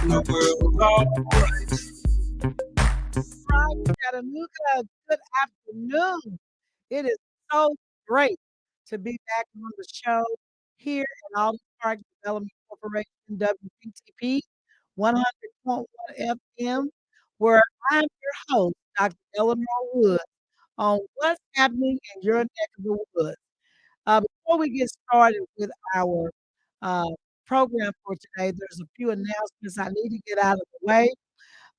the world all Right, Chattanooga. Good afternoon. It is so great to be back on the show here at Alden Park Development Corporation, WPTP 100.1 FM, where I'm your host, Dr. Elenora Wood, on what's happening in your neck of the woods. Before we get started with our uh, program for today, there's a few announcements I need to get out of the way.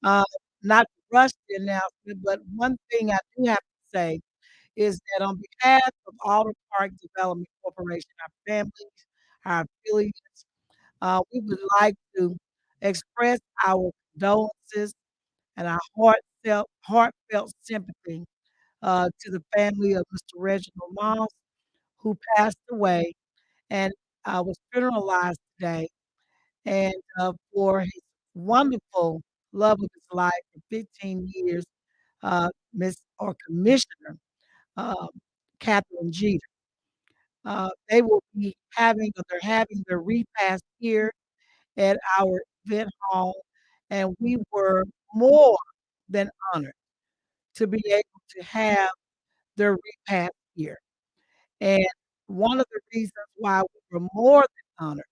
Uh, Not to rush the announcement, but one thing I do have to say is that on behalf of Alder Park Development Corporation, our families, our affiliates, we would like to express our condolences and our heartfelt sympathy to the family of Mr. Reginald Moss, who passed away and was funeralized today. And for his wonderful love of his life for 15 years, Miss or Commissioner uh, Catherine Jeter. They will be having, or they're having their repast here at our event hall, and we were more than honored to be able to have their repast here. And one of the reasons why we were more than honored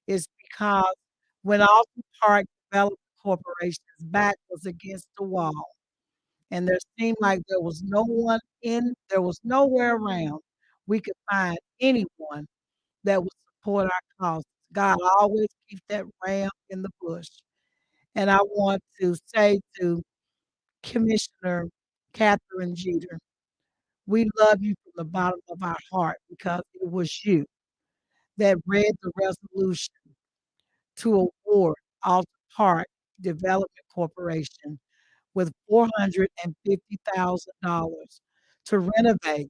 is because when Alton Park Development Corporation's back was against the wall, and there seemed like there was nowhere around we could find anyone that would support our cause. God always keeps that ram in the bush. And I want to say to Commissioner Catherine Jeter, we love you from the bottom of our heart because it was you that read the resolution to award Alton Park Development Corporation with $450,000 to renovate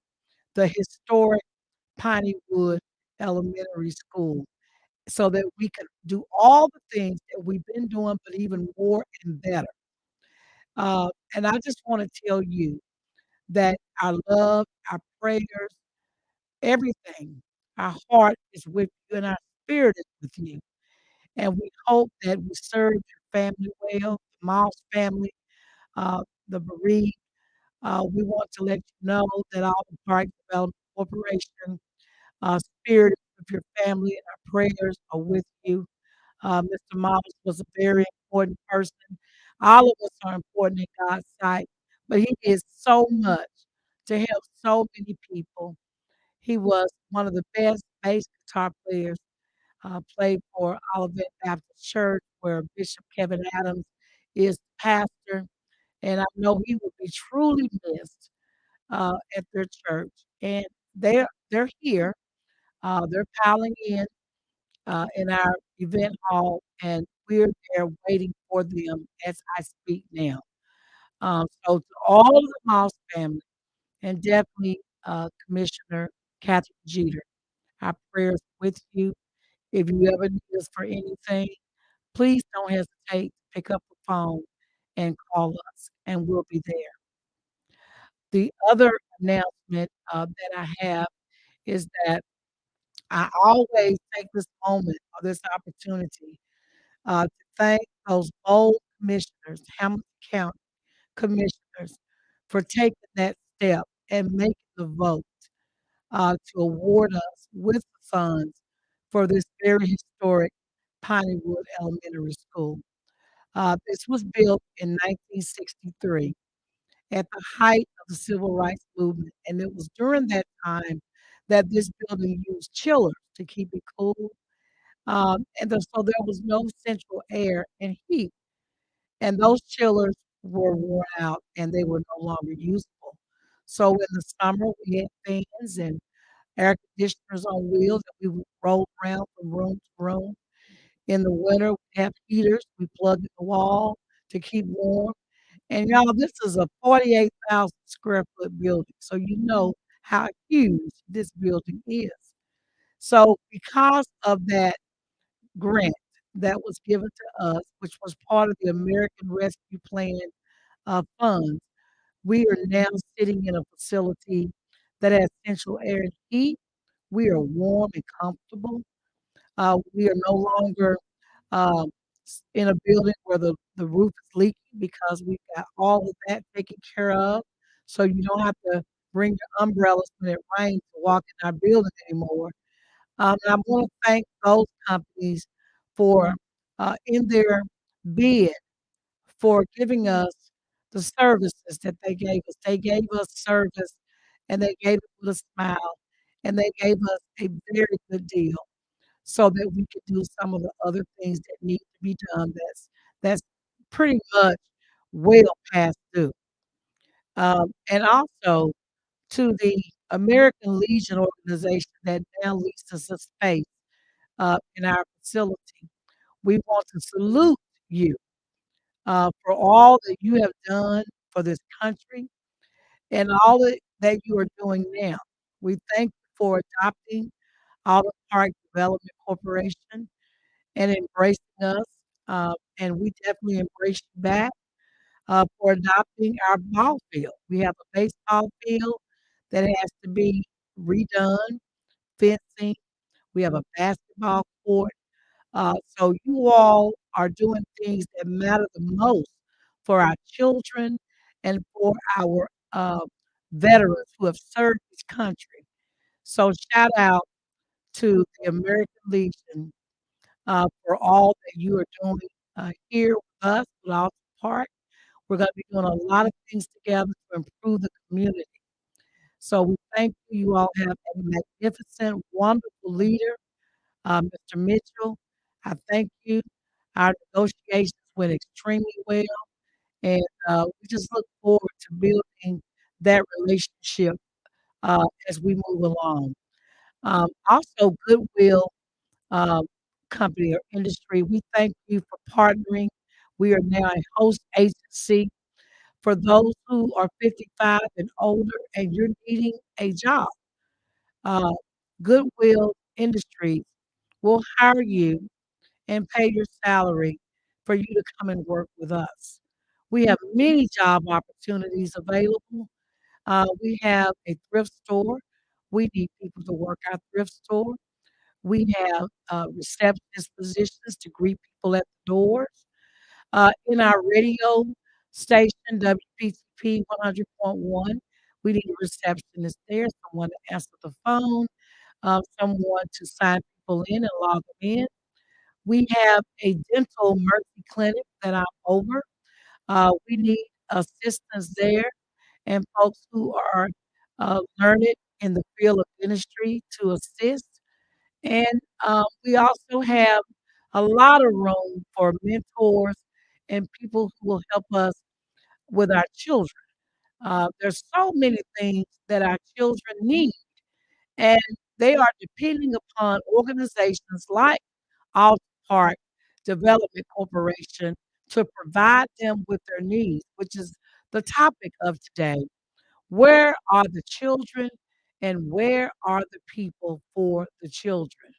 the historic Piney Wood Elementary School so that we could do all the things that we've been doing, but even more and better. And I just want to tell you that our love, our prayers, everything, our heart is with you and our spirit is with you. And we hope that we serve your family well, the Miles family, the bereaved. We want to let you know that all the Park Development Corporation spirit of your family and our prayers are with you. Mr. Miles was a very important person. All of us are important in God's sight, but he did so much to help so many people. He was one of the best bass guitar players, played for Olivet Baptist Church, where Bishop Kevin Adams is the pastor. And I know he will be truly missed at their church. And they're here. They're piling in our event hall, and we're there waiting for them as I speak now. So to all of the Moss family, and definitely Commissioner Catherine Jeter, our prayers with you. If you ever need us for anything, please don't hesitate to pick up the phone and call us, and we'll be there. The other announcement that I have is that I always take this moment or this opportunity to thank those bold commissioners, Hamilton County commissioners, for taking that step and making the vote to award us with the funds for this very historic Pineywood Elementary School. This was built in 1963 at the height of the civil rights movement, and it was during that time that this building used chillers to keep it cool. So there was no central air and heat, and those chillers were worn out and they were no longer usable. So in the summer, we had fans and air conditioners on wheels that we would roll around from room to room. In the winter, we have heaters we plug in the wall to keep warm. And y'all, this is a 48,000 square foot building. So you know how huge this building is. So because of that grant that was given to us, which was part of the American Rescue Plan funds, we are now sitting in a facility that has central air and heat. We are warm and comfortable. We are no longer in a building where the roof is leaking because we've got all of that taken care of. So you don't have to bring your umbrellas when it rains to walk in our building anymore. And I want to thank those companies for in their bid for giving us the services that they gave us. They gave us service and they gave it with a smile and they gave us a very good deal so that we could do some of the other things that need to be done that's pretty much well past due. And also to the American Legion organization that now leases a space in our facility. We want to salute you for all that you have done for this country and all that you are doing now. We thank you for adopting Autumn Park Development Corporation and embracing us. And we definitely embrace you back for adopting our ball field. We have a baseball field that has to be redone, fencing. We have a basketball court. So you all are doing things that matter the most for our children and for our veterans who have served this country. So shout out to the American Legion for all that you are doing here with us, with Alton Park. We're going to be doing a lot of things together to improve the community. So we thank you. You all have a magnificent, wonderful leader, Mr. Mitchell. I thank you. Our negotiations went extremely well, and we just look forward to building that relationship as we move along. Also, Goodwill um, company or industry, we thank you for partnering. We are now a host agency for those who are 55 and older and you're needing a job. Uh, Goodwill Industries will hire you and pay your salary for you to come and work with us. We have many job opportunities available. We have a thrift store. We need people to work our thrift store. We have receptionist positions to greet people at the doors. In our radio station, WPTP 100.1, we need a receptionist there, someone to answer the phone, someone to sign people in and log them in. We have a dental mercy clinic that I'm over. We need assistance there and folks who are learned in the field of dentistry to assist. And we also have a lot of room for mentors and people who will help us with our children. There's so many things that our children need, and they are depending upon organizations like Alton Park Development Corporation to provide them with their needs, which is the topic of today. Where are the children and where are the people for the children?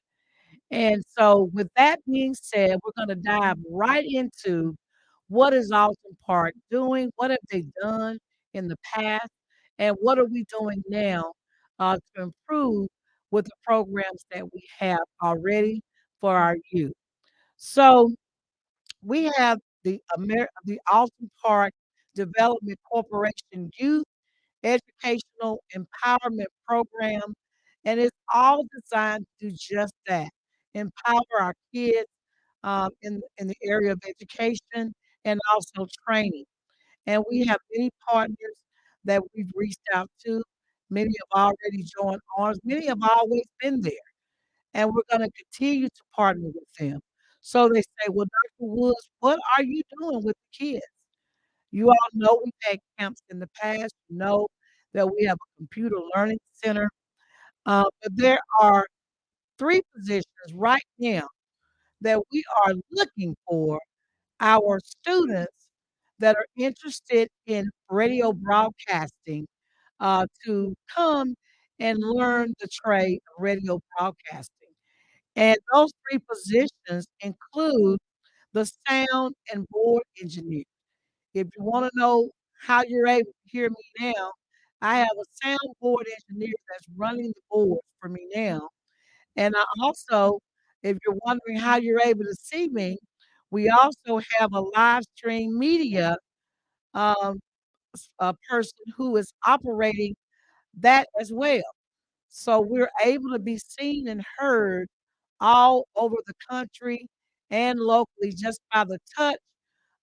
And so, with that being said, we're going to dive right into what is Alton Park doing? What have they done in the past? And what are we doing now to improve with the programs that we have already for our youth? So, we have the Alton Park Development Corporation Youth Educational Empowerment Program, and it's all designed to do just that, empower our kids in the area of education and also training. And we have many partners that we've reached out to. Many have already joined ours. Many have always been there, and we're going to continue to partner with them. So they say, "Well, Dr. Woods, what are you doing with the kids?" You all know we've had camps in the past. You know that we have a computer learning center. But there are 3 positions right now that we are looking for our students that are interested in radio broadcasting to come and learn the trade of radio broadcasting. And those 3 positions include the sound and board engineer. If you wanna know how you're able to hear me now, I have a soundboard engineer that's running the board for me now, and I also, if you're wondering how you're able to see me, We also have a live stream media um, a person who is operating that as well. So we're able to be seen and heard all over the country and locally just by the touch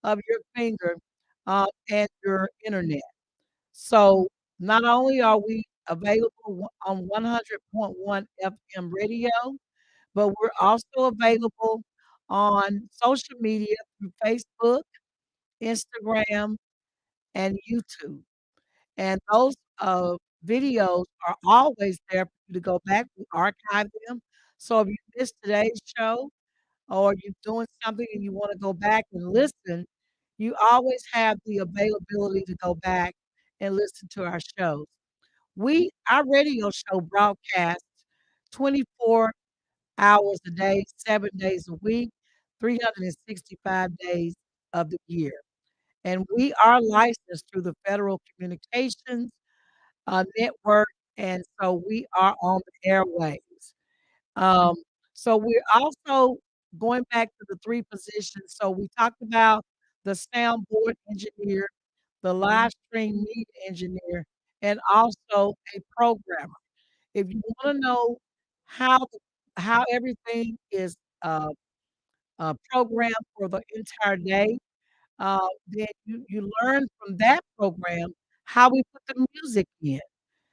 of your finger and your internet. So not only are we available on 100.1 FM radio, but we're also available on social media through Facebook, Instagram, and YouTube. And those videos are always there for you to go back. We archive them. So if you missed today's show or you're doing something and you want to go back and listen, you always have the availability to go back and listen to our shows. Our radio show broadcasts 24 hours a day, 7 days a week, 365 days of the year. And we are licensed through the Federal Communications Network, and so we are on the airwaves. Um, so we're also going back to the three positions. So we talked about the soundboard engineer, the live stream media engineer, and also a programmer. If you want to know how how everything is programmed for the entire day, then you learn from that program how we put the music in,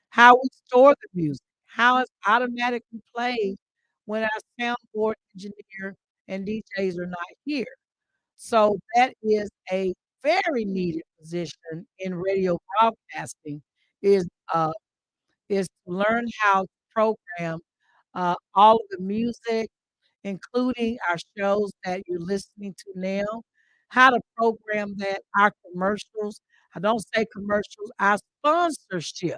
how we store the music, how it's automatically played when our soundboard engineer and DJs are not here. So that is a very needed position in radio broadcasting is uh, is to learn how to program all of the music, including our shows that you're listening to now, how to program that, our commercials. I don't say commercials, our sponsorships.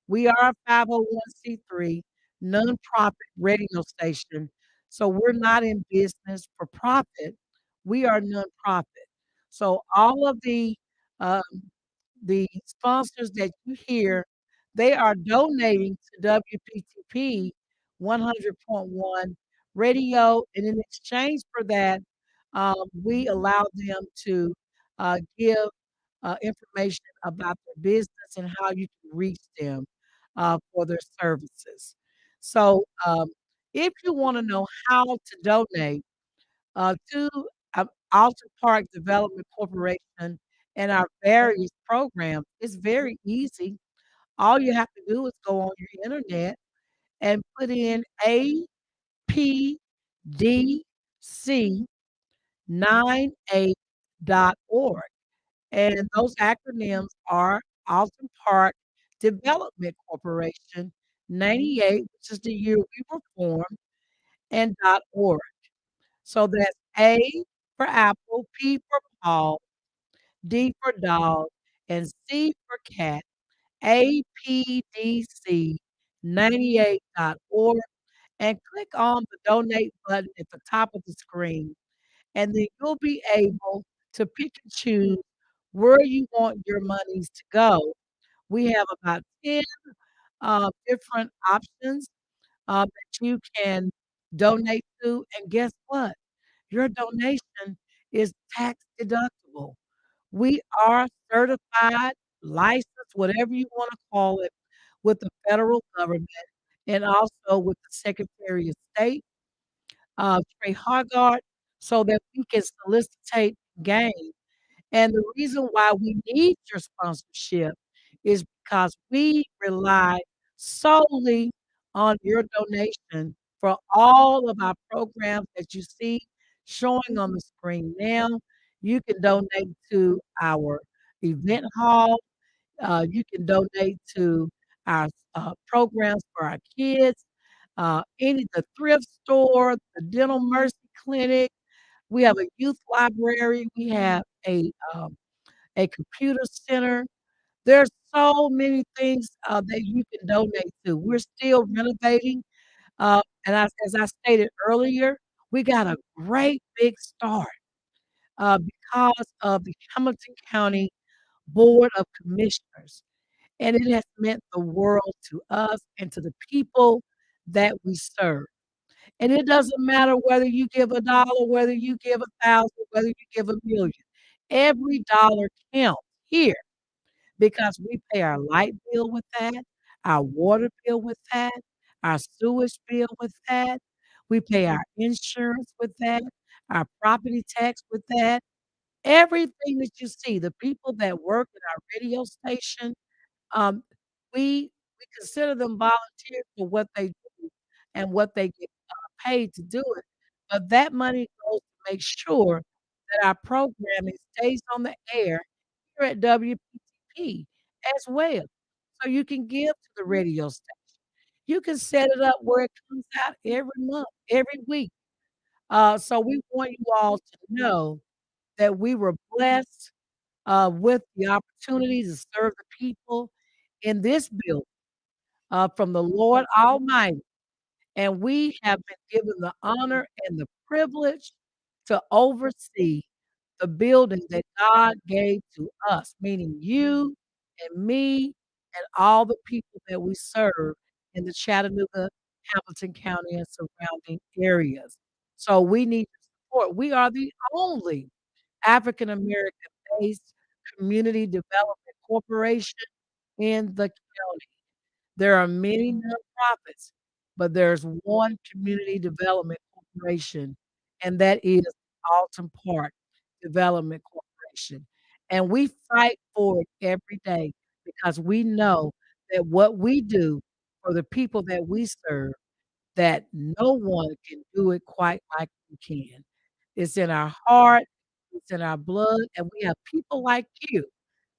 We are a 501c3 nonprofit radio station, so we're not in business for profit. We are nonprofit. So all of um, the sponsors that you hear, they are donating to WPTP 100.1 radio, and in exchange for that, we allow them to give information about their business and how you can reach them for their services. So, if you want to know how to donate to Alton Park Development Corporation and our various programs, it's very easy. All you have to do is go on your internet and put in apdc98.org. And those acronyms are Alton Park Development Corporation 98, which is the year we were formed, and .org. So that's A for Apple, P for Paul, D for dog, and C for cat, apdc98.org, and click on the donate button at the top of the screen. And then you'll be able to pick and choose where you want your monies to go. We have about 10 different options that you can donate to. And guess what? Your donation is tax deductible. We are certified, licensed, whatever you want to call it, with the federal government and also with the Secretary of State, Trey Hargard, so that we can solicitate gain. And the reason why we need your sponsorship is because we rely solely on your donation for all of our programs that you see showing on the screen now. You can donate to our event hall. You can donate to our programs for our kids, the thrift store, the dental mercy clinic. We have a youth library. We have a computer center. There's so many things that you can donate to. We're still renovating, as I stated earlier, we got a great big start because of the Hamilton County Board of Commissioners, and it has meant the world to us and to the people that we serve. And it doesn't matter whether you give $1, whether you give 1,000, whether you give 1,000,000. Every dollar counts here because we pay our light bill with that, our water bill with that, our sewage bill with that. We pay our insurance with that, our property tax with that. Everything that you see, the people that work at our radio station, um, we consider them volunteers for what they do and what they get, paid to do it, but that money goes to make sure that our programming stays on the air here at WPTP as well, so you can give to the radio station. You can set it up where it comes out every month, every week, so we want you all to know that we were blessed, with the opportunity to serve the people in this building, from the Lord Almighty, and we have been given the honor and the privilege to oversee the building that God gave to us, meaning you and me and all the people that we serve in the Chattanooga, Hamilton County, and surrounding areas. So we need your support. We are the only African American based community development corporation in the county. There are many nonprofits, but there's one community development corporation, and that is Alton Park Development Corporation. And we fight for it every day because we know that what we do for the people that we serve, that no one can do it quite like we can. It's in our heart, it's in our blood, and we have people like you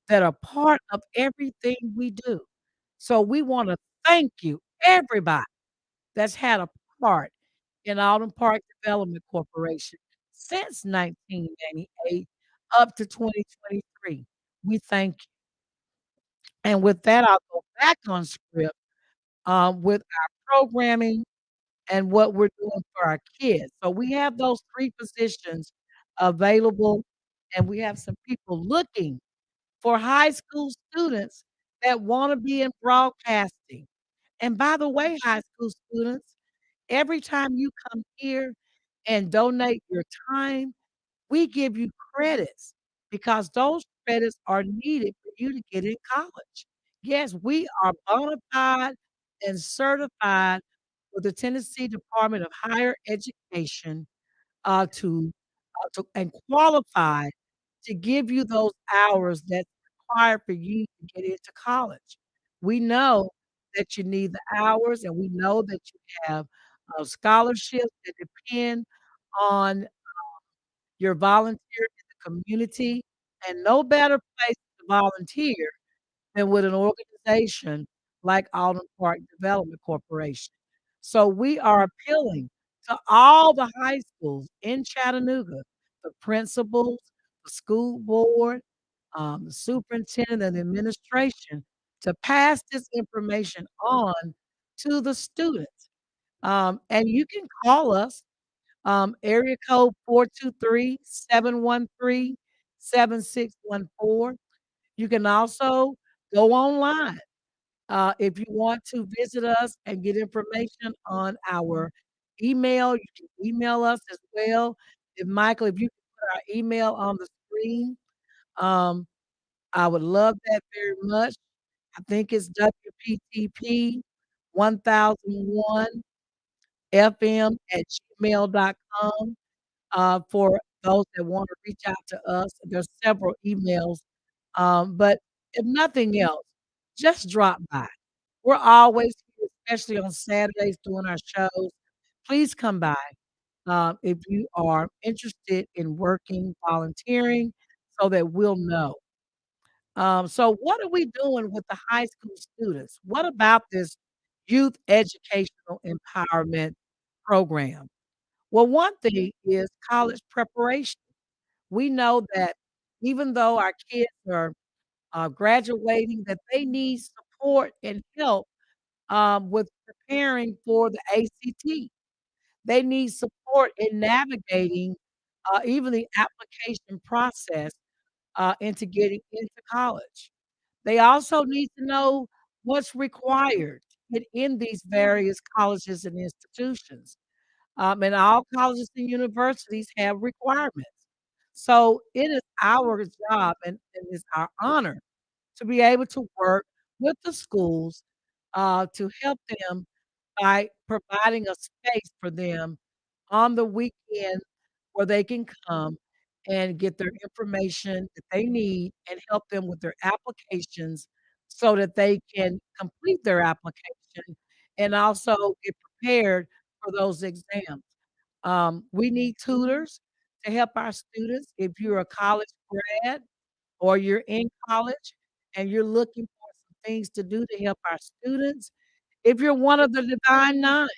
that are part of everything we do. So we wanna thank you, everybody that's had a part in Alden Park Development Corporation since 1998 up to 2023. We thank you. And with that, I'll go back on script, with our programming and what we're doing for our kids. So we have those 3 positions available, and we have some people looking for high school students that wanna be in broadcasting. And by the way, high school students, every time you come here and donate your time, we give you credits because those credits are needed for you to get in college. Yes, we are bona fide and certified with the Tennessee Department of Higher Education, to and qualified to give you those hours that's required for you to get into college. We know that you need the hours, and we know that you have, scholarships that depend on your volunteer in the community, and no better place to volunteer than with an organization like Alden Park Development Corporation. So we are appealing to all the high schools in Chattanooga, the principals, the school board, the superintendent and the administration to pass this information on to the students. And you can call us, area code 423-713-7614. You can also go online. If you want to visit us and get information on our email, you can email us as well. If Michael, if you could put our email on the screen, um, I would love that very much. I think it's WPTP 1001 FM@gmail.com, for those that wanna reach out to us. There's several emails, but if nothing else, just drop by. We're always here, especially on Saturdays doing our shows. Please come by, if you are interested in working, volunteering, so that we'll know. So what are we doing with the high school students? What about this youth educational empowerment program? Well, one thing is college preparation. We know that even though our kids are, graduating, that they need support and help, with preparing for the ACT. They need support in navigating, even the application process, into getting into college. They also need to know what's required to get in these various colleges and institutions. And all colleges and universities have requirements. So it is our job and it's our honor to be able to work with the schools to help them by providing a space for them on the weekend where they can come and get their information that they need and help them with their applications so that they can complete their application and also get prepared for those exams. We need tutors to help our students. If you're a college grad or you're in college and you're looking for some things to do to help our students, if you're one of the Divine Nine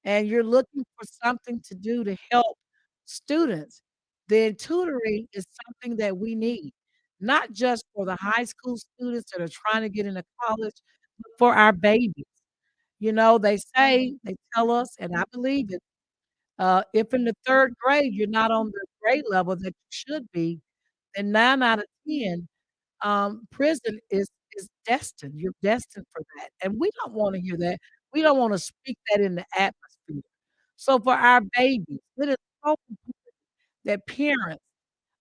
and you're looking for something to do to help students, then tutoring is something that we need, not just for the high school students that are trying to get into college, but for our babies. You know, they tell us, and I believe it, if in the 3rd grade you're not on the grade level that you should be, then 9 out of 10, prison is destined. You're destined for that, and we don't wanna hear that. We don't wanna speak that in the atmosphere. So for our babies, it is so important that parents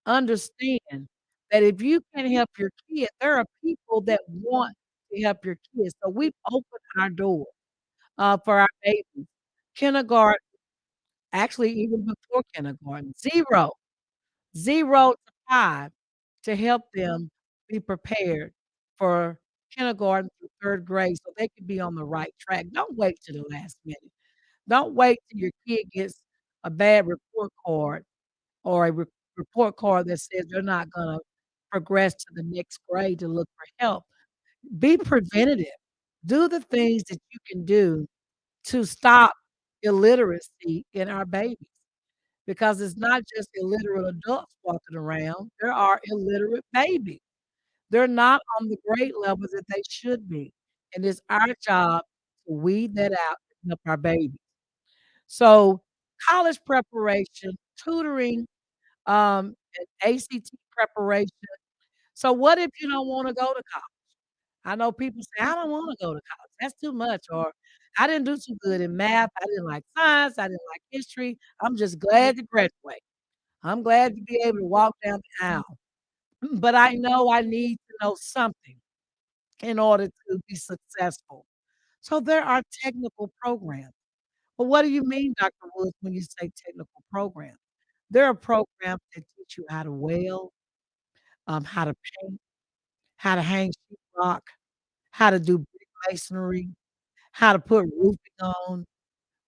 understand that if you can't help your kid, there are people that want to help your kids. So we've opened our door, for our babies. Kindergarten, actually even before kindergarten, 0 to 5 to help them be prepared for kindergarten through 3rd grade so they can be on the right track. Don't wait till the last minute. Don't wait till your kid gets a bad report card or a report card that says they're not gonna progress to the next grade to look for help. Be preventative. Do the things that you can do to stop illiteracy in our babies. Because it's not just illiterate adults walking around, there are illiterate babies. They're not on the grade level that they should be, and it's our job to weed that out and help our babies. So, college preparation, tutoring, and ACT preparation. So, what if you don't wanna go to college? I know people say, "I don't wanna go to college, that's too much," or, "I didn't do too good in math, I didn't like science, I didn't like history, I'm just glad to graduate." I'm glad to be able to walk down the aisle, but I know I need to know something in order to be successful. So there are technical programs. But what do you mean, Dr. Woods, when you say technical programs? There are programs that teach you how to weld, how to paint, how to hang sheetrock, how to do brick masonry, how to put roofing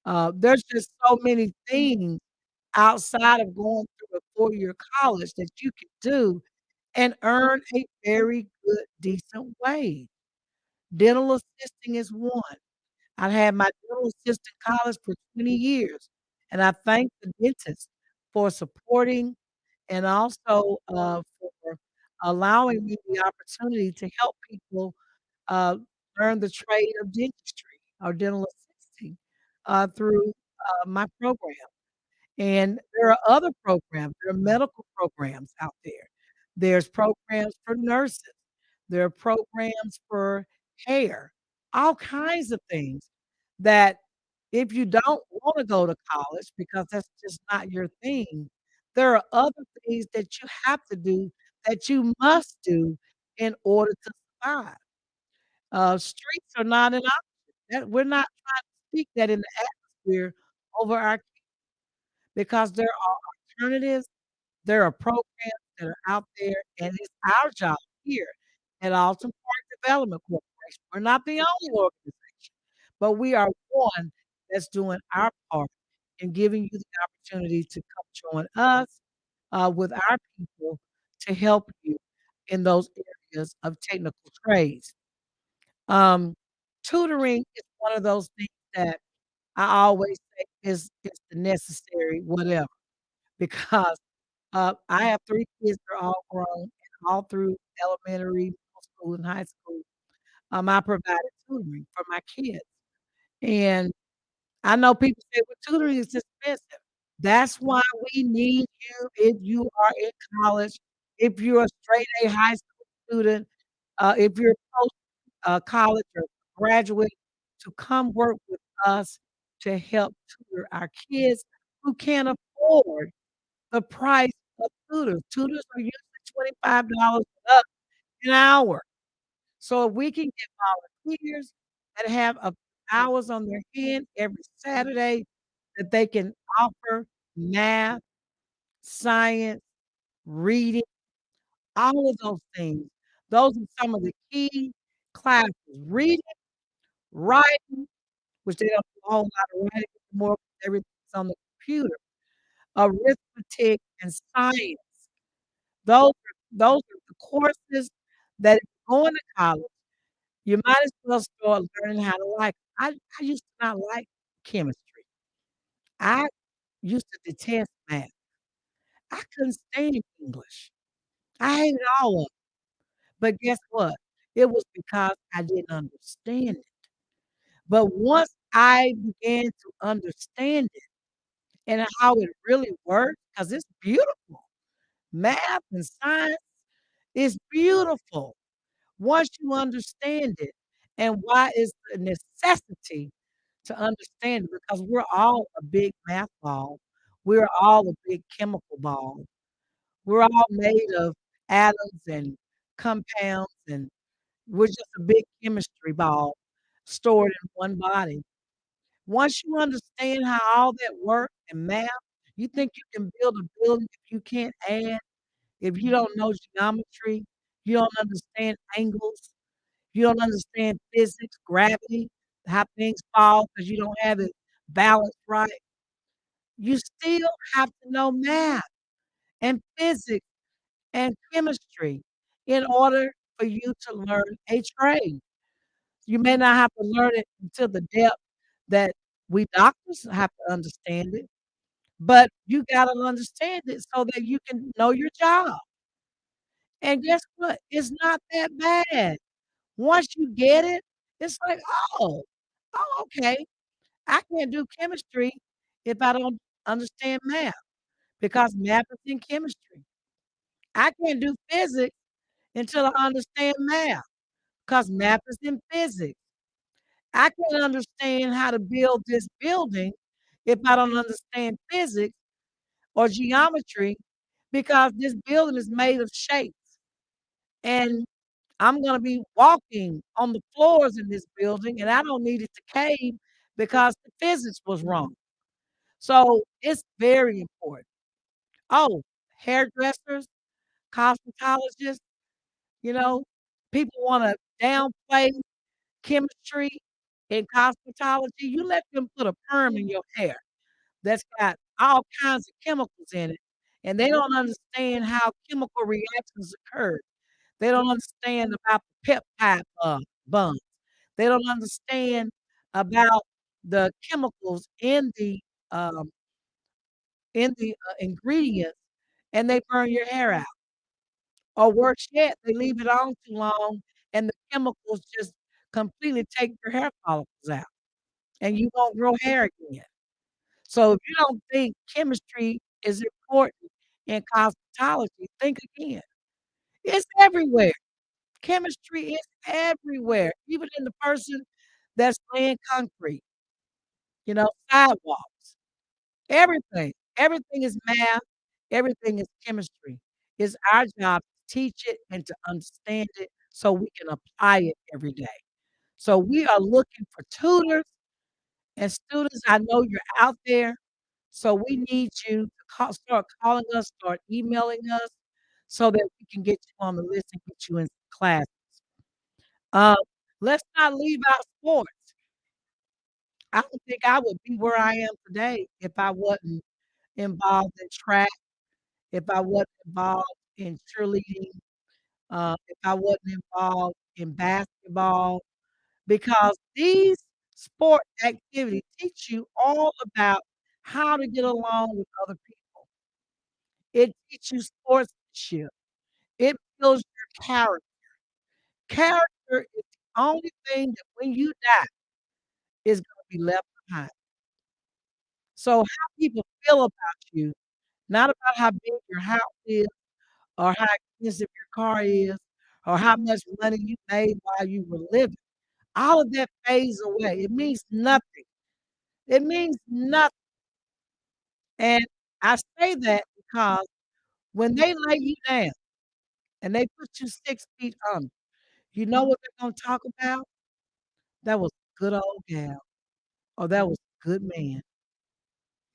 on. There's just so many things outside of going through a 4-year college that you can do and earn a very good, decent wage. Dental assisting is one. I had my dental assistant college for 20 years, and I thank the dentist for supporting and also, for allowing me the opportunity to help people, uh, learn the trade of dentistry or dental assisting, through, my program. And there are other programs, there are medical programs out there. There's programs for nurses, there are programs for hair, all kinds of things that if you don't wanna go to college because that's just not your thing, there are other things that you have to do that you must do in order to survive. Streets are not an option. That we're not trying to speak that in the atmosphere over our because there are alternatives, there are programs that are out there, and it's our job here at Alton Park Development Corporation. We're not the only organization, but we are one that's doing our part in giving you the opportunity to come join us, with our people to help you in those areas of technical trades. Um, Tutoring is one of those things that I always say is the necessary whatever because I have 3 kids, they're all grown, and all through elementary, middle school, and high school, I provided tutoring for my kids, and I know people say, "Well, tutoring is expensive." That's why we need you if you are in college, if you're a straight A high school student, if you're post college or graduate, to come work with us to help tutor our kids who can't afford the price of tutors. Tutors are usually $25 up an hour. So if we can get volunteers that have a hours on their hand every Saturday that they can offer math, science, reading, all of those things. Those are some of the key classes. Reading, writing, which they don't do a whole lot of writing anymore, everything's on the computer. Arithmetic and science. Those are the courses that if you're going to college, you might as well start learning how to like I used to not like chemistry. I used to detest math. I couldn't stand English. I hated all of it. But guess what? It was because I didn't understand it. But once I began to understand it and how it really works, because it's beautiful. Math and science is beautiful once you understand it and why it's a necessity to understand it because we're all a big math ball. We're all a big chemical ball. We're all made of atoms and compounds, and we're just a big chemistry ball stored in one body. Once you understand how all that works and math, you think you can build a building if you can't add, if you don't know geometry, you don't understand angles, you don't understand physics, gravity, how things fall because you don't have it balanced right. You still have to know math and physics and chemistry in order for you to learn a trade. You may not have to learn it to the depth that we doctors have to understand it, but you gotta understand it so that you can know your job. And guess what? It's not that bad. Once you get it, it's like, "Oh, oh, okay. I can't do chemistry if I don't understand math because math is in chemistry. I can't do physics until I understand math because math is in physics. I can't understand how to build this building if I don't understand physics or geometry because this building is made of shapes. And I'm going to be walking on the floors in this building and I don't need it to cave because the physics was wrong. So it's very important. Oh, hairdressers, cosmetologists, you know, people want to downplay chemistry and cosmetology. You let them put a perm in your hair that's got all kinds of chemicals in it, and they don't understand how chemical reactions occur. They don't understand about the peptide bonds. They don't understand about the chemicals um, in the ingredients, and they burn your hair out. Or worse yet, they leave it on too long, and the chemicals just completely take your hair follicles out, and you won't grow hair again. So if you don't think chemistry is important in cosmetology, think again. It's everywhere. Chemistry is everywhere, even in the person that's laying concrete, sidewalks, everything. Everything is math, everything is chemistry. It's our job to teach it and to understand it so we can apply it every day. So we are looking for tutors and students. I know you're out there. So we need you to start calling us, start emailing us so that we can get you on the list and get you in class. Um, let's not leave out sports. I don't think I would be where I am today if I wasn't involved in track, if I wasn't involved in cheerleading, if I wasn't involved in basketball, because these sport activities teach you all about how to get along with other people. It teaches you sportsmanship. It builds your character. Character is the only thing that when you die is gonna be left behind. So how people feel about you, not about how big your house is or how expensive your car is or how much money you made while you were living. All of that fades away. It means nothing. It means nothing. And I say that because when they lay you down and they put you 6 feet under, you know what they're gonna talk about? "That was a good old gal," or "That was a good man,"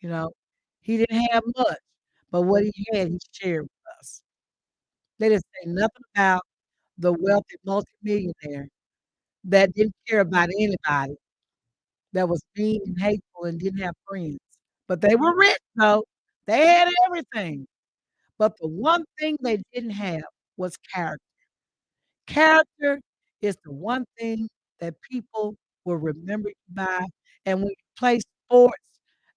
you know? He didn't have much, but what he had, he shared with us. They didn't say nothing about the wealthy multimillionaire that didn't care about anybody, that was mean and hateful and didn't have friends. But they were rich though. They had everything. But the one thing they didn't have was character. Character is the one thing that people will remember you by. And when you play sports,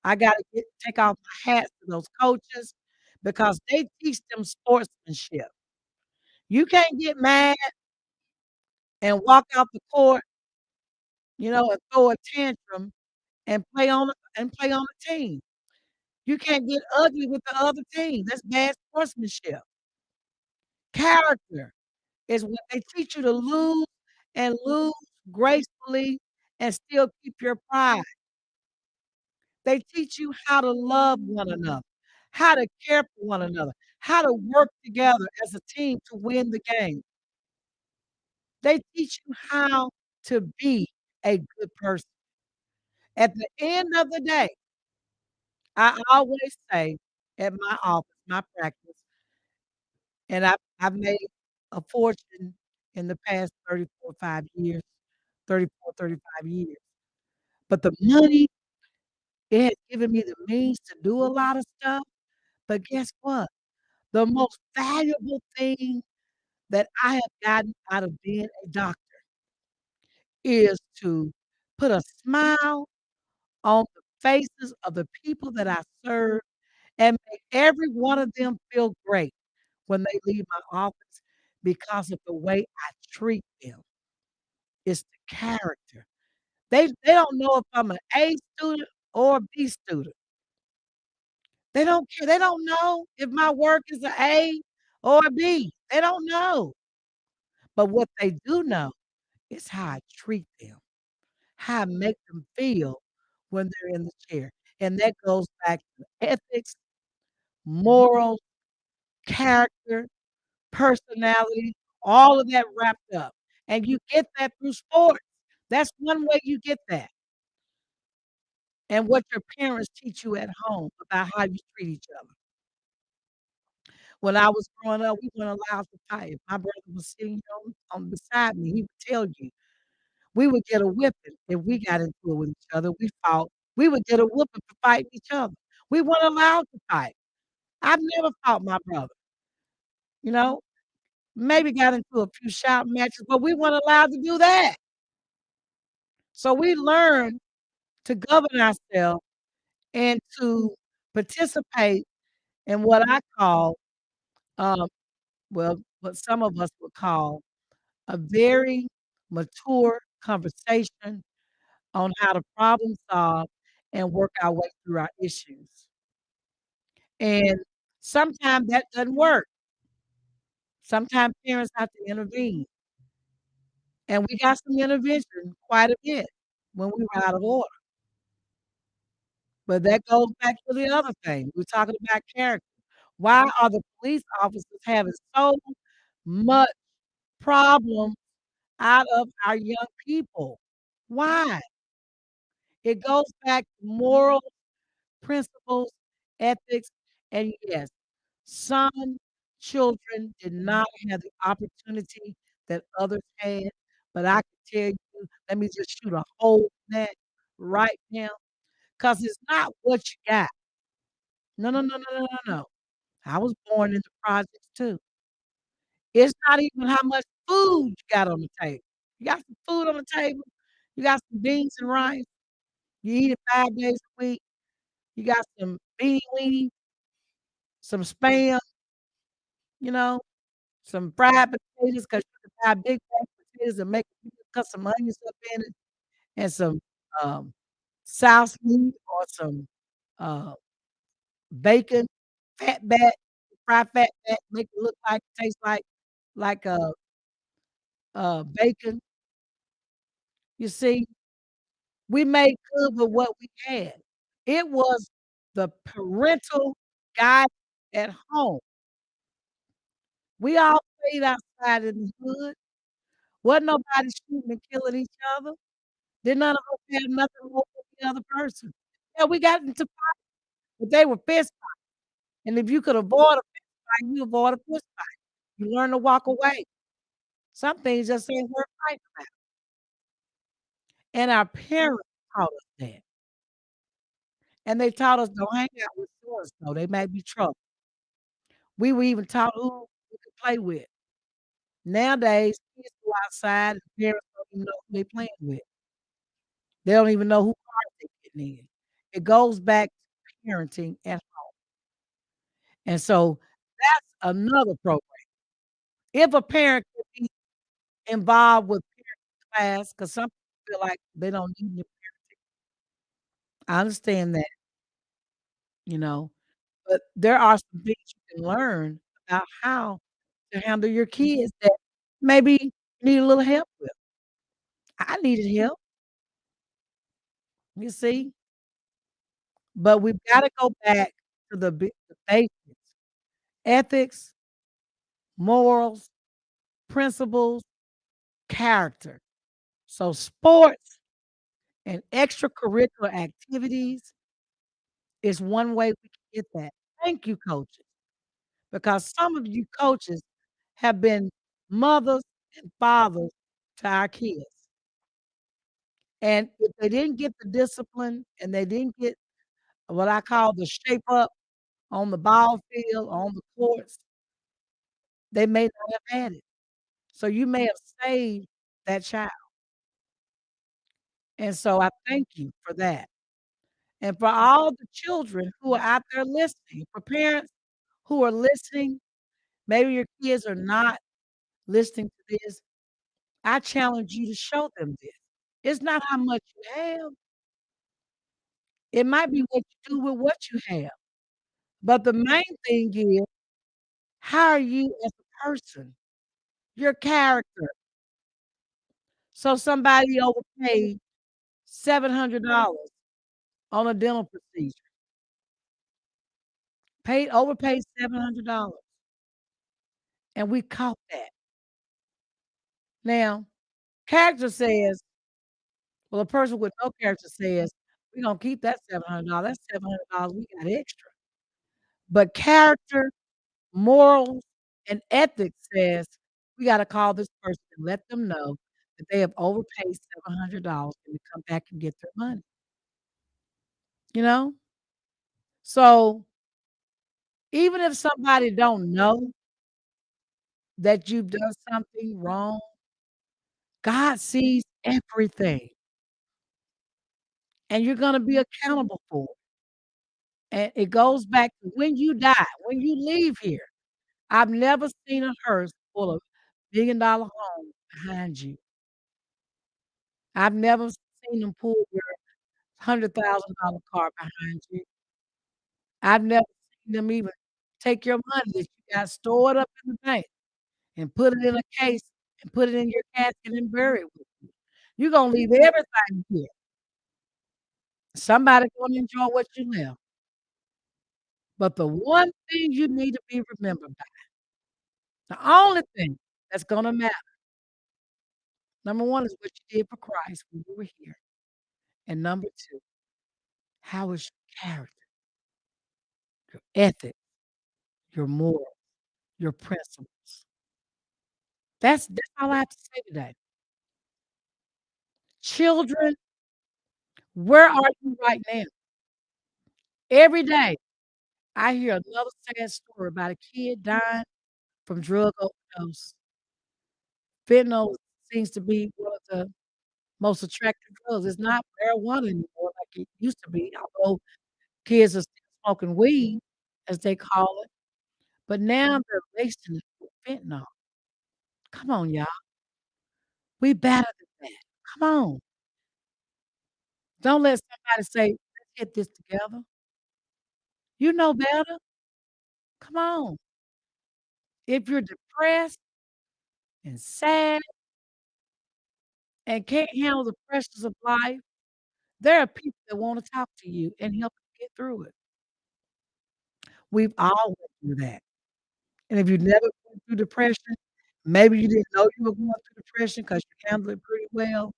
I gotta take off my hat to those coaches because they teach them sportsmanship. You can't get mad and walk out the court, and throw a tantrum and play on the team. You can't get ugly with the other team. That's bad sportsmanship. Character is when they teach you to lose and lose gracefully and still keep your pride. They teach you how to love one another, how to care for one another, how to work together as a team to win the game. They teach you how to be a good person. At the end of the day, I always say at my office, my practice, and I've made a fortune in the past 5 years, 34, 35 years. But the money, it has given me the means to do a lot of stuff. But guess what? The most valuable thing that I have gotten out of being a doctor is to put a smile on the faces of the people that I serve and make every one of them feel great when they leave my office because of the way I treat them. It's the character. They don't know if I'm an A student or a B student. They don't care. They don't know if my work is an A or a B. They don't know. But what they do know is how I treat them, how I make them feel when they're in the chair. And that goes back to ethics, morals, character, personality, all of that wrapped up. And you get that through sports. That's one way you get that. And what your parents teach you at home about how you treat each other. When I was growing up, we weren't allowed to fight. If my brother was sitting on beside me, he would tell you, we would get a whipping if we got into it with each other. We fought. We would get a whooping for fighting each other. We weren't allowed to fight. I've never fought my brother, you know? Maybe got into a few shouting matches, but we weren't allowed to do that. So we learned to govern ourselves and to participate in what I call, um, what some of us would call a very mature conversation on how to problem solve and work our way through our issues. And sometimes that doesn't work. Sometimes parents have to intervene. And we got some intervention quite a bit when we were out of order. But that goes back to the other thing. We're talking about character. Why are the police officers having so much problem out of our young people? Why? It goes back to morals, principles, ethics, and yes, some children did not have the opportunity that others had, but I can tell you, let me just shoot a hole in that right now, because it's not what you got. No, no, no, no, no, no, no. I was born in the projects too. It's not even how much food you got on the table. You got some food on the table, you got some beans and rice, you eat it 5 days a week, you got some beanie weenie, some Spam, you know, some fried potatoes, 'cause you can buy big bag potatoes and make cut some onions up in it and some, um, souse meat or some, uh, bacon, fat back, fried fat back, make it look like taste like bacon, you see? We made good with what we had. It was the parental guidance at home. We all played outside in the hood. Wasn't nobody shooting and killing each other. Did none of us have nothing more than the other person. Yeah, we got into fights, but they were fist fights, and if you could avoid a fist fight, you avoid a fist fight. You learn to walk away. Some things just ain't worth fighting about, and our parents taught us that, and they taught us, "Don't hang out with so and so, they might be trouble." We were even taught who we could play with. Nowadays, kids go outside and parents don't even know who they playing with. They don't even know who cars they getting in. It goes back to parenting at home, and so that's another program. If a parent could be involved with parent class, 'cause some people feel like they don't need the I understand that, you know, but there are some things you can learn about how to handle your kids that maybe you need a little help with. I needed help, you see? But we've gotta go back to the basics, ethics, morals, principles, character. So sports and extracurricular activities is one way we can get that. Thank you, coaches, because some of you coaches have been mothers and fathers to our kids. And if they didn't get the discipline and they didn't get what I call the shape up on the ball field, on the courts, they may not have had it. So you may have saved that child. And so I thank you for that. And for all the children who are out there listening, for parents who are listening, maybe your kids are not listening to this. I challenge you to show them this. It's not how much you have, it might be what you do with what you have. But the main thing is, how are you as a person? Your character. So somebody overpaid $700 on a dental procedure, overpaid $700, and we caught that. Now, character says, well, a person with no character says, "We gonna keep that $700. That's $700 we got extra." But character, morals, and ethics says, we gotta call this person and let them know that they have overpaid $700 and to come back and get their money, you know? So, even if somebody don't know that you've done something wrong, God sees everything, and you're gonna be accountable for it. And it goes back to when you die, when you leave here. I've never seen a hearse full of billion-dollar homes behind you. I've never seen them pull your $100,000 car behind you. I've never seen them even take your money that you got stored up in the bank and put it in a case and put it in your casket and bury it with you. You're gonna leave everything here. Somebody gonna enjoy what you left. But the one thing you need to be remembered by, the only thing that's gonna matter, number 1 is what you did for Christ when you were here, and number 2, how is your character, your ethic, your moral, your principles. That's all I have to say today. Children, where are you right now? Every day, I hear another sad story about a kid dying from drug overdose. Fentanyl seems to be one of the most attractive drugs. It's not marijuana anymore like it used to be, although kids are still smoking weed, as they call it, but now they're lacing it with fentanyl. Come on, y'all. We better than that. Come on. Don't let somebody say, "Let's get this together." You know better. Come on. If you're depressed and sad and can't handle the pressures of life, There are people that wanna talk to you and help you get through it. We've all went through that. And if you never went through depression, maybe you didn't know you were going through depression because you handled it pretty well.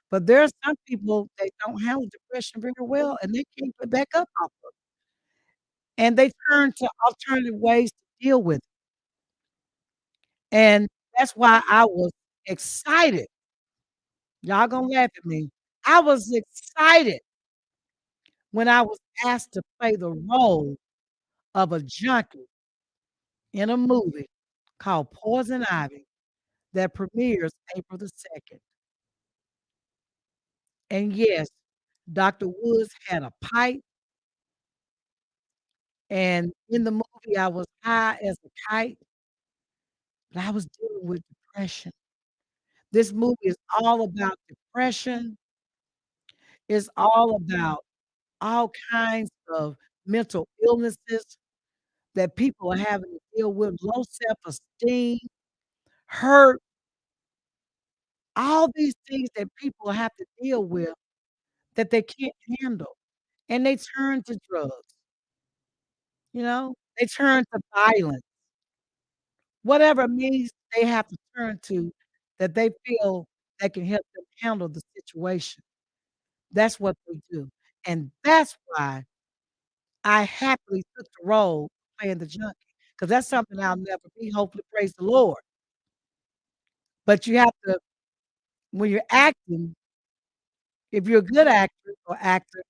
But there are some people that don't handle depression very well, and they can't get back up off of it, and they turn to alternative ways to deal with it, and that's why I was excited. Y'all gonna laugh at me. I was excited when I was asked to play the role of a junkie in a movie called Poison Ivy that premieres April the 2nd. And yes, Dr. Woods had a pipe, and in the movie, I was high as a kite, but I was dealing with depression. This movie is all about depression. It's all about all kinds of mental illnesses that people are having to deal with, low self-esteem, hurt, all these things that people have to deal with that they can't handle, and they turn to drugs, they turn to violence. Whatever means they have to turn to that they feel that can help them handle the situation. That's what they do, and that's why I happily took the role of playing the junkie, because that's something I'll never be, hopefully, praise the Lord. But you have to when you're acting, if you're a good actress or actor,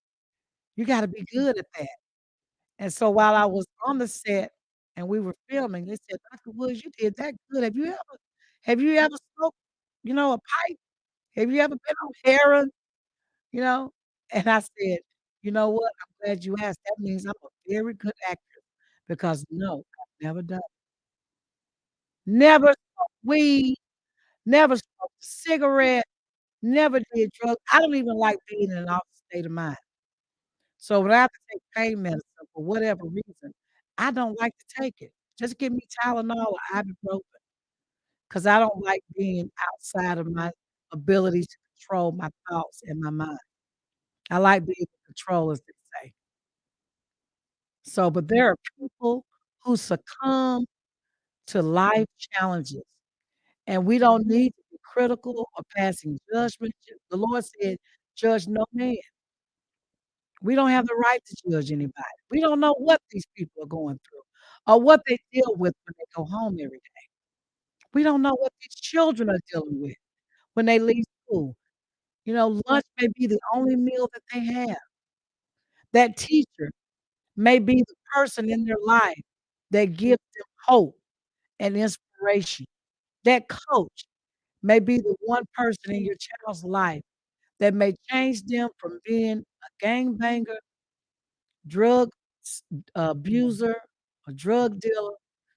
you gotta be good at that, and so while I was on the set and we were filming, they said, "Dr. Woods, you did that good. Have you ever smoked, a pipe? Have you ever been on heroin?" You know? And I said, "You know what? I'm glad you asked. That means I'm a very good actress because no, I've never done it. Never smoked weed, never smoked a cigarette, never did drugs. I don't even like being in an altered state of mind. So when I have to take pain medicine for whatever reason, I don't like to take it. Just give me Tylenol or ibuprofen because I don't like being outside of my ability to control my thoughts and my mind. I like being in control, as they say. So, but there are people who succumb to life challenges, and we don't need to be critical or passing judgment. The Lord said, "Judge no man." We don't have the right to judge anybody. We don't know what these people are going through or what they deal with when they go home every day. We don't know what these children are dealing with when they leave school. Lunch may be the only meal that they have. That teacher may be the person in their life that gives them hope and inspiration. That coach may be the one person in your child's life that may change them from being a gangbanger, drug abuser, a drug dealer,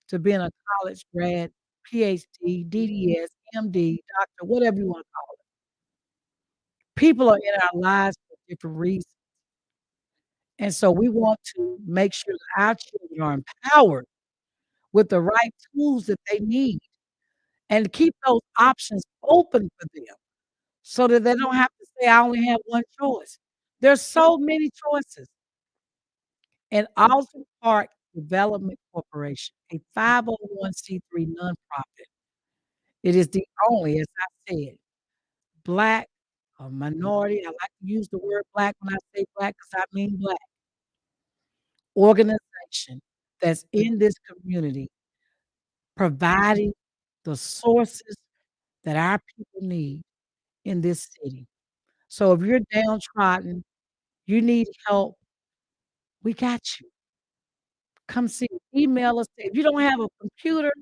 to being a college grad, PhD, DDS, MD, doctor, whatever you want to call it. People are in our lives for different reasons. And so we want to make sure that our children are empowered with the right tools that they need and keep those options open for them so that they don't have to say, I only have one choice. There's so many choices. And Alton Park Development Corporation, a 501(c)(3) nonprofit. It is the only, as I said, Black or minority, I like to use the word Black when I say Black because I mean Black, organization that's in this community providing the sources that our people need in this city. So if you're downtrodden, you need help, we got you. Come see us. Email us. If you don't have a computer,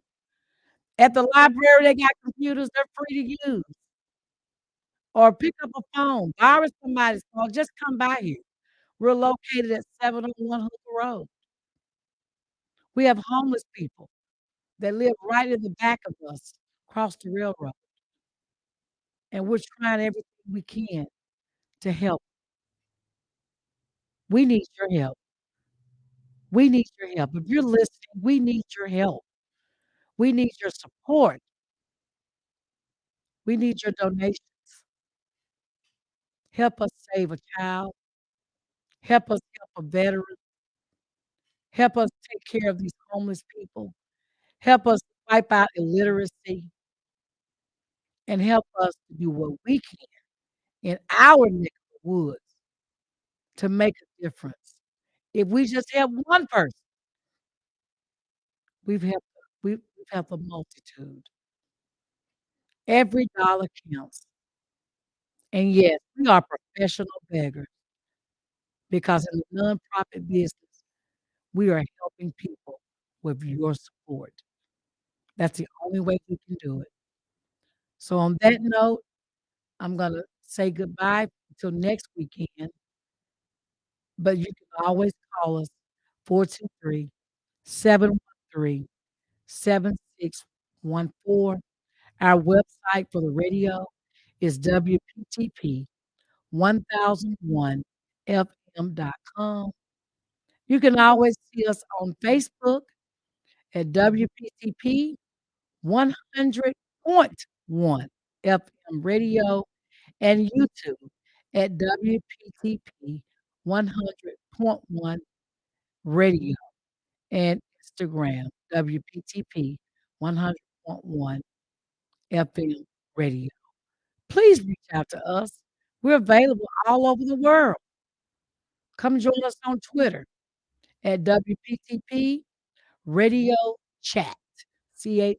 at the library, they got computers, they're free to use. Or pick up a phone, borrow somebody's phone, just come by here. We're located at 701 Hooker Road. We have homeless people that live right in the back of us, across the railroad, and we're trying everything we can to help. We need your help. We need your help. If you're listening, we need your help. We need your support. We need your donations. help us save a child, help us help a veteran, help us take care of these homeless people, help us wipe out illiteracy, and help us to do what we can in our neck of the woods to make a difference. If we just help one person, we've helped we've helped a multitude. Every dollar counts. And yes, we are professional beggars because in the nonprofit business, we are helping people with your support. That's the only way we can do it. So on that note, I'm gonna say goodbye until next weekend, but you can always call us 423-713-7614. Our website for the radio is WPTP 1001fm.com. You can always see us on Facebook at WPTP 100.1 FM radio and YouTube at WPTP 100.1 radio and Instagram WPTP 100.1 FM radio. Please reach out to us. We're available all over the world. Come join us on Twitter at WPTP Radio Chat, CHAT.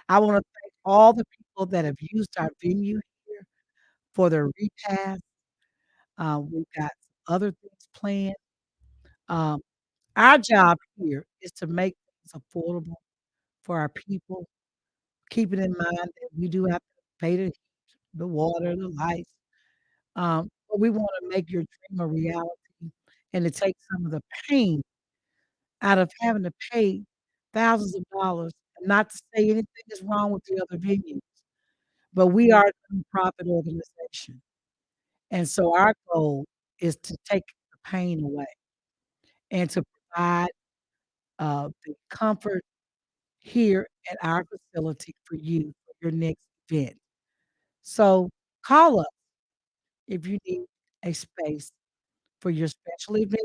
I want to thank all the people that have used our venue here for the repast. We've got other things planned. Um, our job here is to make things affordable for our people, keeping in mind that we do have to pay the water, the lights. But we want to make your dream a reality and to take some of the pain out of having to pay thousands of dollars. And not to say anything is wrong with the other venues, but we are a nonprofit organization. And so our goal is to take the pain away and to provide the comfort here at our facility for you for your next event. So call us if you need a space for your special event,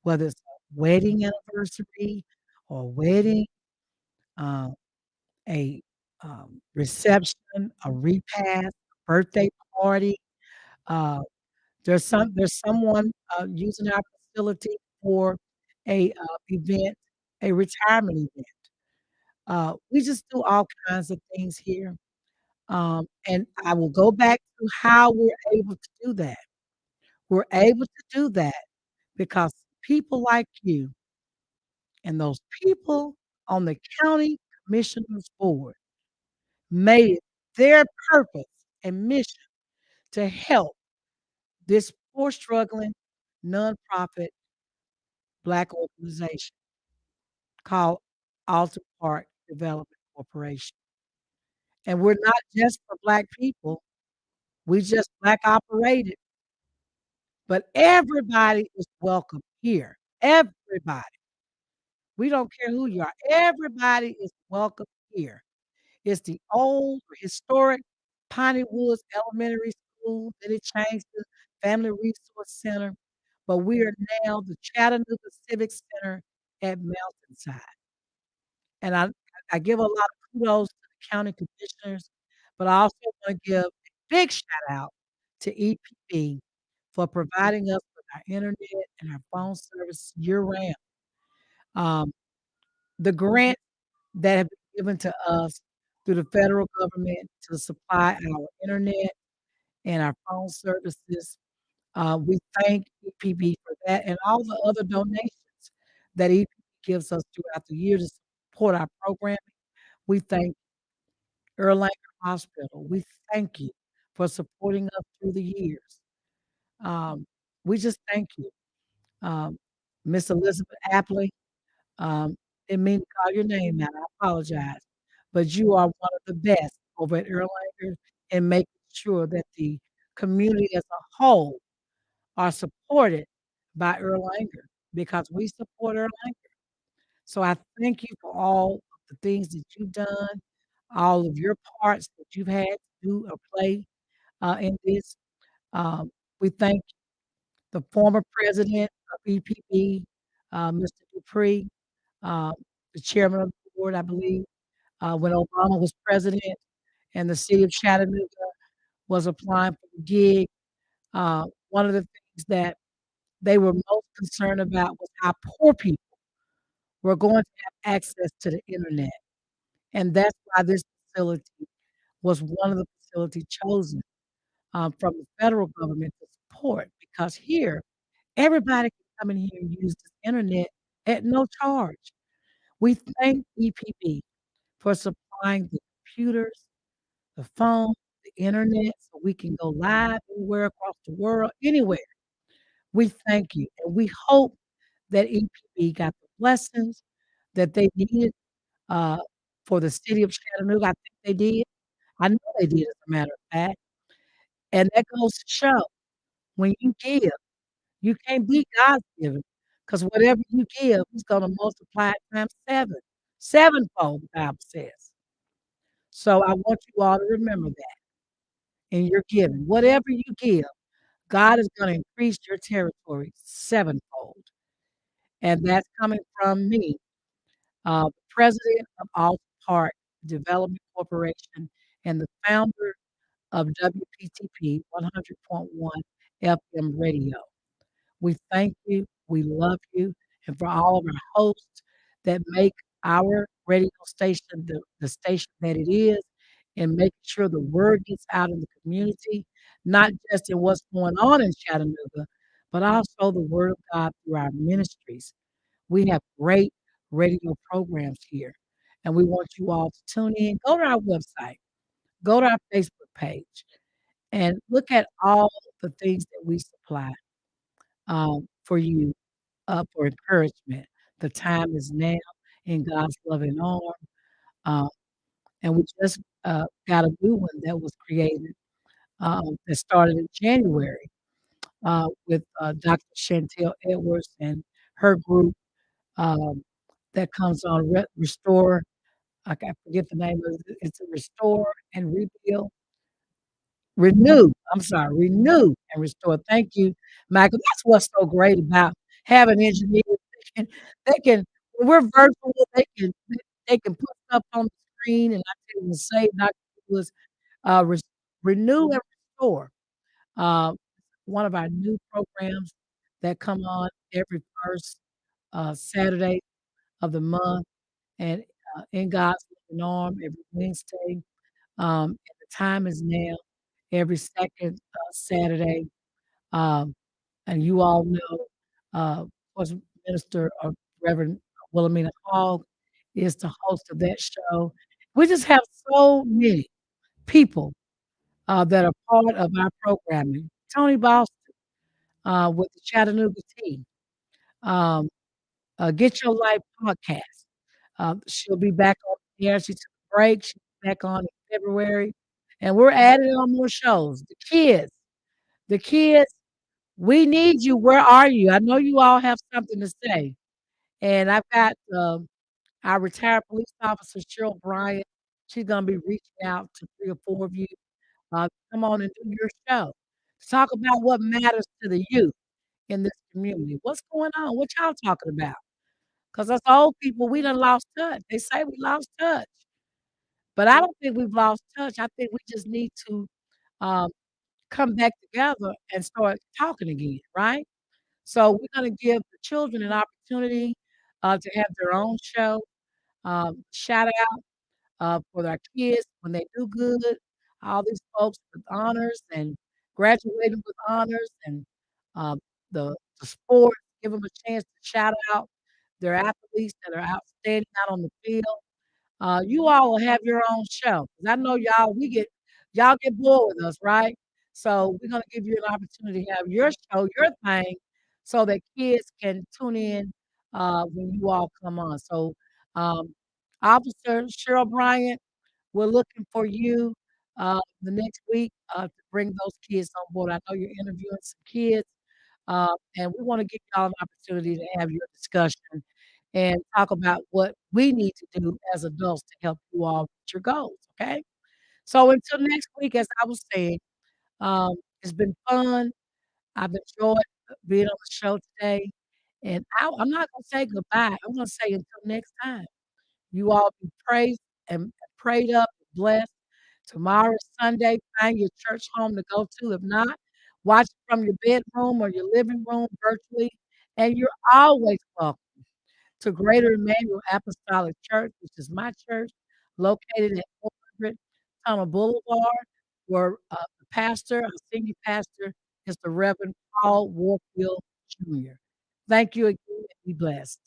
whether it's a wedding anniversary or a wedding, um, a reception, a repast, birthday party. Uh, there's someone using our facility for a event, a retirement event. We just do all kinds of things here. And I will go back to how we're able to do that. We're able to do that because people like you and those people on the county commissioners board made it their purpose and mission to help this poor, struggling, nonprofit Black organization called Alton Park Development Corporation. And we're not just for Black people, we just Black operated, but everybody is welcome here. Everybody. We don't care who you are. Everybody is welcome here. It's the old historic Piney Woods Elementary School, then it changed to Family Resource Center, but we are now the Chattanooga Civic Center at Mountainside. And I give a lot of kudos to the county commissioners, but I also wanna give a big shout out to EPB for providing us with our internet and our phone service year round. Um, the grant that have been given to us through the federal government to supply our internet and our phone services. We thank EPB for that and all the other donations that EPB gives us throughout the year to support our programming. We thank Erlanger Hospital. We thank you for supporting us through the years. Um, we just thank you. Um, Miss Elizabeth Apley, Um, didn't mean to call your name out, I apologize, but you are one of the best over at Erlanger in making sure that the community as a whole are supported by Erlanger because we support Erlanger. So I thank you for all of the things that you've done, all of your parts that you've had to do or play, in this. Um, we thank the former president of EPB, Mr. Dupree, uh, the chairman of the board, I believe, when Obama was president and the city of Chattanooga was applying for the gig. One of the things that they were most concerned about was how poor people were going to have access to the internet. And that's why this facility was one of the facilities chosen from the federal government to support, because here, everybody can come in here and use this internet at no charge. We thank EPB for supplying the computers, the phone, the internet, so we can go live anywhere across the world, anywhere. We thank you, and we hope that EPB got the blessings that they needed uh, for the city of Chattanooga. I think they did. I know they did, as a matter of fact. And that goes to show when you give, you can't beat God's giving, because whatever you give, He's going to multiply it times seven, sevenfold, the Bible says. So I want you all to remember that in your giving. Whatever you give, God is going to increase your territory sevenfold. And that's coming from me, president of Alton Park Development Corporation and the founder of WPTP 100.1 FM radio. We thank you, we love you, and for all of our hosts that make our radio station the station that it is, and making sure the word gets out in the community, not just in what's going on in Chattanooga, but also the word of God through our ministries. We have great radio programs here, and we want you all to tune in. Go to our website, go to our Facebook page, and look at all the things that we supply for you, for encouragement. The time is now in God's loving arm. Uh, and we just got a new one that was created that started in January with Dr. Chantel Edwards and her group um, that comes on Restore. I forget the name of it. It's a Restore and Rebuild. Renew, I'm sorry, renew and restore. Thank you, Michael. That's what's so great about having engineers. They can when we're virtual, they can put stuff on the screen, and I tell them to say Dr. Lewis, res renew and restore. Uh, One of our new programs that come on every first, Saturday of the month, and, in God's loving arm every Wednesday. And the time is now every second Saturday. Um, and you all know, was Minister Reverend Wilhelmina Hall is the host of that show. We just have so many people that are part of our programming. Tony Boston with the Chattanooga team. Um, Get Your Life podcast. She'll be back on the air. She took a break. She's back on in February. And we're adding on more shows. The kids, we need you. Where are you? I know you all have something to say. And I've got our retired police officer, Cheryl Bryant. She's going to be reaching out to 3 or 4 of you. Come on and do your show. Talk about what matters to the youth in this community. What's going on? What y'all talking about? Because us old people, we done lost touch. They say we lost touch, but I don't think we've lost touch. I think we just need to um, come back together and start talking again, right? So we're gonna give the children an opportunity to have their own show. Shout out for our kids when they do good. All these folks with honors and graduating with honors and um, the sports, give them a chance to shout out their athletes that are outstanding out on the field. You all will have your own show. 'Cause I know y'all get bored with us, right? So we're gonna give you an opportunity to have your show, your thing, so that kids can tune in when you all come on. So, um, Officer Cheryl Bryant, we're looking for you the next week to bring those kids on board. I know you're interviewing some kids, and we want to give y'all an opportunity to have your discussion and talk about what we need to do as adults to help you all reach your goals. Okay. So until next week, as I was saying, It's been fun. I've enjoyed being on the show today, and I'm not gonna say goodbye. I'm gonna say until next time. You all be praised and prayed up, blessed. Tomorrow is Sunday. Find your church home to go to. If not, watch it from your bedroom or your living room virtually. And you're always welcome to Greater Emmanuel Apostolic Church, which is my church, located at 400 Tunnel Boulevard, where the pastor, our senior pastor, is the Reverend Paul Warfield Jr. Thank you again, and be blessed.